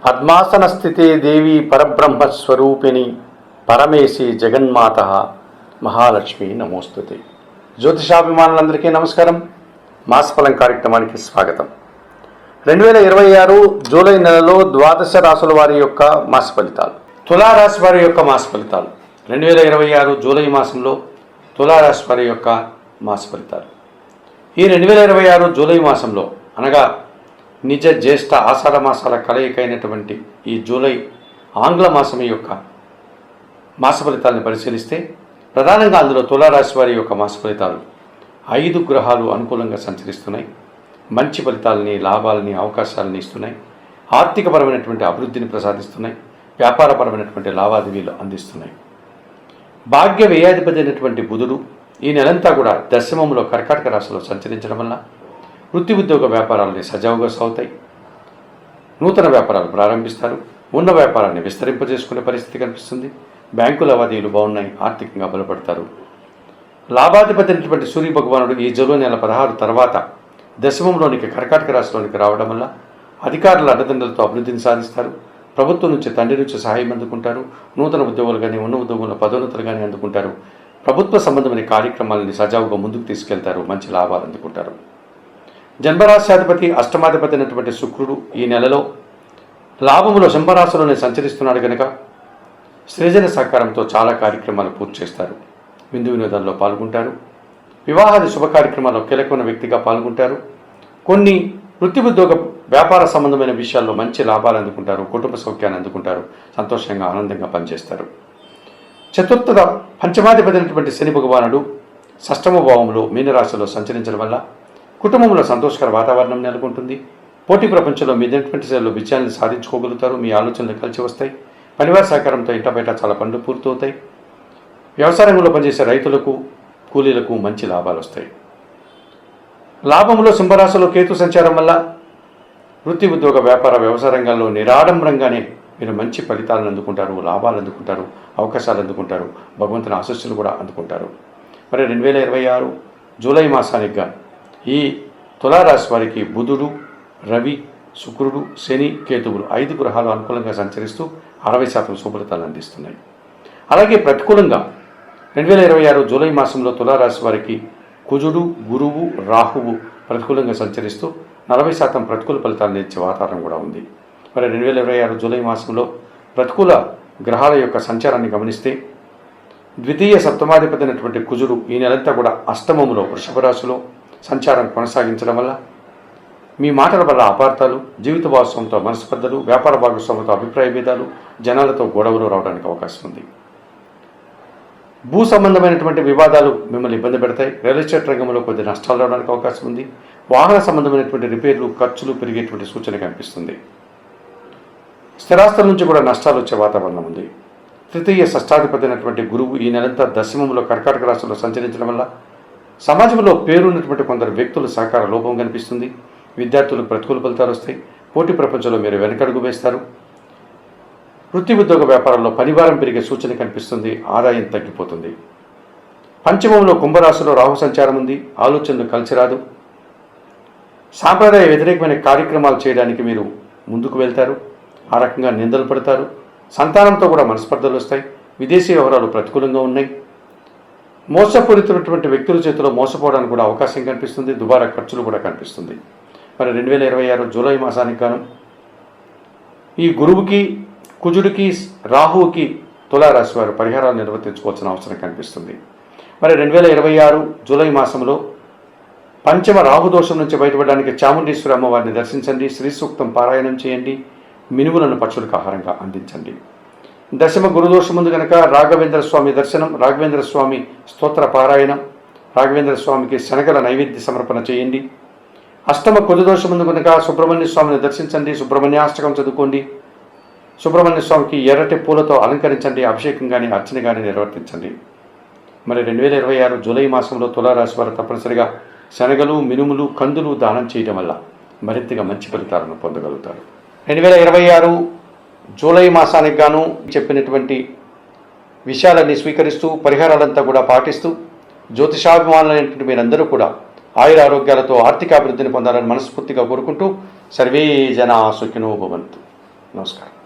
పద్మాసన స్థితే దేవి పరబ్రహ్మస్వరూపిణి పరమేశి జగన్మాత మహాలక్ష్మి నమోస్తుతే. జ్యోతిషాభిమానులందరికీ నమస్కారం. మాసఫలం కార్యక్రమానికి స్వాగతం. 2026 జూలై నెలలో ద్వాదశ రాశుల వారి యొక్క మాస ఫలితాలు. తులారాశి వారి యొక్క మాస ఫలితాలు 2026 జూలై మాసంలో తులారాశి వారి యొక్క మాస ఫలితాలు. ఈ 2026 జూలై మాసంలో అనగా నిజ జ్యేష్ఠ ఆషాఢ మాసాల కలయికైనటువంటి ఈ జూలై ఆంగ్ల మాసం యొక్క మాస ఫలితాలను పరిశీలిస్తే ప్రధానంగా అందులో తులారాశి వారి యొక్క మాస ఫలితాలు 5 గ్రహాలు అనుకూలంగా సంచరిస్తున్నాయి. మంచి ఫలితాలని, లాభాలని, అవకాశాలని ఇస్తున్నాయి. ఆర్థికపరమైనటువంటి అభివృద్ధిని ప్రసాదిస్తున్నాయి. వ్యాపారపరమైనటువంటి లావాదేవీలు అందిస్తున్నాయి. భాగ్య వ్యయాధిపతి అయినటువంటి బుధుడు ఈ నెలంతా కూడా దశమంలో కర్కాటక రాశిలో సంచరించడం వల్ల వృత్తి ఉద్యోగ వ్యాపారాలని సజావుగా సాగుతాయి. నూతన వ్యాపారాలు ప్రారంభిస్తారు. ఉన్న వ్యాపారాన్ని విస్తరింపజేసుకునే పరిస్థితి కనిపిస్తుంది. బ్యాంకు లావాదేవీలు బాగున్నాయి. ఆర్థికంగా బలపడతారు. లాభాధిపతి అయినటువంటి సూర్య భగవానుడు ఈ జూలై నెల 16 తర్వాత దశమంలోనికి కర్కాటక రాశిలోనికి రావడం వల్ల అధికారుల అండదండలతో అభివృద్ధిని సాధిస్తారు. ప్రభుత్వం నుంచి, తండ్రి నుంచి సహాయం అందుకుంటారు. నూతన ఉద్యోగులు కానీ, ఉన్న ఉద్యోగుల పదోన్నతులు కానీ అందుకుంటారు. ప్రభుత్వ సంబంధమైన కార్యక్రమాలని సజావుగా ముందుకు తీసుకెళ్తారు. మంచి లాభాలు అందుకుంటారు. జన్మరాశ్యాధిపతి, అష్టమాధిపతి అయినటువంటి శుక్రుడు ఈ నెలలో లాభములో సింహరాశిలోనే సంచరిస్తున్నాడు కనుక సృజన సహకారంతో చాలా కార్యక్రమాలు పూర్తి చేస్తారు. విందు వినోదాల్లో పాల్గొంటారు. వివాహాది శుభ కార్యక్రమాల్లో కీలకమైన వ్యక్తిగా పాల్గొంటారు. కొన్ని వృత్తి ఉద్యోగ వ్యాపార సంబంధమైన విషయాల్లో మంచి లాభాలు అందుకుంటారు. కుటుంబ సౌఖ్యాన్ని అందుకుంటారు. సంతోషంగా, ఆనందంగా పనిచేస్తారు. చతుర్థ పంచమాధిపతి అయినటువంటి శని భగవానుడు షష్టమ భావంలో మీనరాశిలో సంచరించడం వల్ల కుటుంబంలో సంతోషకర వాతావరణం నెలకొంటుంది. పోటీ ప్రపంచంలో మీదైనటువంటి శైలిలో విజయాన్ని సాధించుకోగలుగుతారు. మీ ఆలోచనలు కలిసి వస్తాయి. పరివార సహకారంతో ఇంట బయట చాలా పనులు పూర్తవుతాయి. వ్యవసాయ రంగంలో పనిచేసే రైతులకు, కూలీలకు మంచి లాభాలు వస్తాయి. లాభంలో సింహరాశిలో కేతు సంచారం వల్ల వృత్తి ఉద్యోగ వ్యాపార వ్యవసాయ రంగాల్లో నిరాడంబరంగానే మీరు మంచి ఫలితాలను అందుకుంటారు. లాభాలు అందుకుంటారు. అవకాశాలు అందుకుంటారు. భగవంతుని ఆశీస్సులు కూడా అందుకుంటారు. మరి 2026 జూలై మాసానికి గాను ఈ తులారాశి వారికి బుధుడు, రవి, శుక్రుడు, శని, కేతువులు 5 గ్రహాలు అనుకూలంగా సంచరిస్తూ 60% శుభఫలితాలను అందిస్తున్నాయి. అలాగే ప్రతికూలంగా 2026 జూలై మాసంలో తులారాశి వారికి కుజుడు, గురువు, రాహువు ప్రతికూలంగా సంచరిస్తూ 40% ప్రతికూల ఫలితాలను ఇచ్చే వాతావరణం కూడా ఉంది. మరి 2026 జూలై మాసంలో ప్రతికూల గ్రహాల యొక్క సంచారాన్ని గమనిస్తే ద్వితీయ సప్తమాధిపతి అయినటువంటి కుజుడు ఈ నెలంతా కూడా అష్టమములో వృషభ రాశిలో సంచారం కొనసాగించడం వల్ల మీ మాటల వల్ల అపార్థాలు, జీవిత భాగస్వామితో మనస్పర్ధలు, వ్యాపార భాగస్వామితో అభిప్రాయ భేదాలు, జనాలతో గొడవలు రావడానికి అవకాశం ఉంది. భూ సంబంధమైనటువంటి వివాదాలు మిమ్మల్ని ఇబ్బంది పెడతాయి. రియల్ ఎస్టేట్ రంగంలో కొద్ది నష్టాలు రావడానికి అవకాశం ఉంది. వాహన సంబంధమైనటువంటి రిపేర్లు, ఖర్చులు పెరిగేటువంటి సూచన కనిపిస్తుంది. స్థిరాస్తుల నుంచి కూడా నష్టాలు వచ్చే వాతావరణం ఉంది. తృతీయ షష్టాధిపతి అయినటువంటి గురువు ఈ నెలంతా దశమంలో కర్కాటక రాశిలో సంచరించడం వల్ల సమాజంలో పేరున్నటువంటి కొందరు వ్యక్తుల సహకార లోపం కనిపిస్తుంది. విద్యార్థులకు ప్రతికూల ఫలితాలు వస్తాయి. పోటీ ప్రపంచంలో మీరు వెనకడుగు వేస్తారు. వృత్తి ఉద్యోగ వ్యాపారంలో పనిభారం పెరిగే సూచన కనిపిస్తుంది. ఆదాయం తగ్గిపోతుంది. పంచమంలో కుంభరాశిలో రాహు సంచారం ఉంది. ఆలోచనలు కలిసి రాదు. సాంప్రదాయ వ్యతిరేకమైన కార్యక్రమాలు చేయడానికి మీరు ముందుకు వెళ్తారు. ఆ రకంగా నిందలు పడతారు. సంతానంతో కూడా మనస్పర్ధలు వస్తాయి. విదేశీ వ్యవహారాలు ప్రతికూలంగా ఉన్నాయి. మోసపూరితమైనటువంటి వ్యక్తుల చేతిలో మోసపోవడానికి కూడా అవకాశం కనిపిస్తుంది. దుబారా ఖర్చులు కూడా కనిపిస్తుంది. మరి 2026 జూలై మాసానికి గాను ఈ గురువుకి, కుజుడికి, రాహువుకి తులారాశి వారు పరిహారాలు నిర్వర్తించుకోవాల్సిన అవసరం కనిపిస్తుంది. మరి 2026 జూలై మాసంలో పంచమ రాహుదోషం నుంచి బయటపడడానికి చాముండేశ్వరి అమ్మవారిని దర్శించండి. శ్రీ సూక్తం పారాయణం చేయండి. మినుములను పక్షులకు ఆహారంగా అందించండి. దశమ గురుదోషం ముందు కనుక రాఘవేంద్ర స్వామి దర్శనం, రాఘవేంద్ర స్వామి స్తోత్ర పారాయణం, రాఘవేంద్ర స్వామికి శనగల నైవేద్య సమర్పణ చేయండి. అష్టమ కుజదోషం ముందు కనుక సుబ్రహ్మణ్య స్వామిని దర్శించండి. సుబ్రహ్మణ్యాష్టకం చదువుకోండి. సుబ్రహ్మణ్య స్వామికి ఎర్రటి పూలతో అలంకరించండి. అభిషేకం కానీ, అర్చన కానీ నిర్వర్తించండి. మరి 2026 జూలై మాసంలో తులారాశి వారు తప్పనిసరిగా శనగలు, మినుములు, కందులు దానం చేయడం వల్ల మరింతగా మంచి ఫలితాలను పొందగలుగుతారు. 2026 జూలై మాసానికి గాను చెప్పినటువంటి విషయాలన్నీ స్వీకరిస్తూ పరిహారాలంతా కూడా పాటిస్తూ జ్యోతిషాభిమానులైనటువంటి మీరందరూ కూడా ఆయురారోగ్యాలతో ఆర్థిక అభివృద్ధిని పొందాలని మనస్ఫూర్తిగా కోరుకుంటూ సర్వే జనా సుఖినో భవంతు. నమస్కారం.